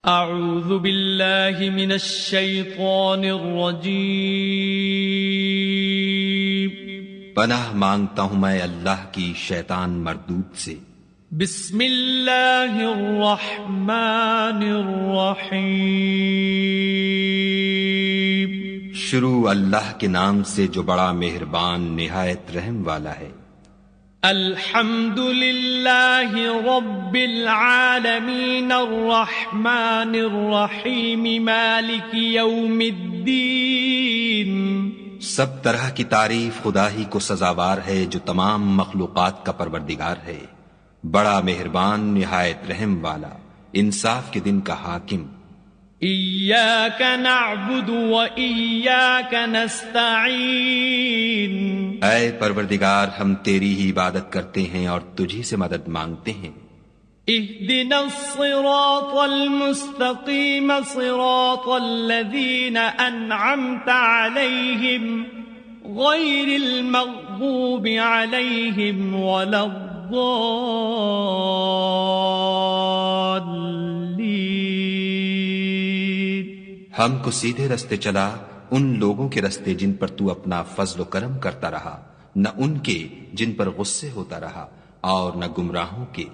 اعوذ باللہ من الشیطان الرجیم پناہ مانگتا ہوں میں اللہ کی شیطان مردود سے۔ بسم اللہ الرحمن الرحیم شروع اللہ کے نام سے جو بڑا مہربان نہایت رحم والا ہے۔ الحمد للہ رب العالمین الرحمن الرحیم مالک یوم الدین۔ سب طرح کی تعریف خدا ہی کو سزاوار ہے جو تمام مخلوقات کا پروردگار ہے، بڑا مہربان نہایت رحم والا، انصاف کے دن کا حاکم۔ ایاک نعبد و ایاک نستعین۔ اے پروردگار ہم تیری ہی عبادت کرتے ہیں اور تجھی سے مدد مانگتے ہیں۔ اہدنا الصراط المستقیم صراط الذین انعمت علیہم غیر المغضوب علیہم ولا الضالین۔ ہم کو سیدھے رستے چلا، ان لوگوں کے رستے جن پر تو اپنا فضل و کرم کرتا رہا، نہ ان کے جن پر غصے ہوتا رہا، اور نہ گمراہوں کے۔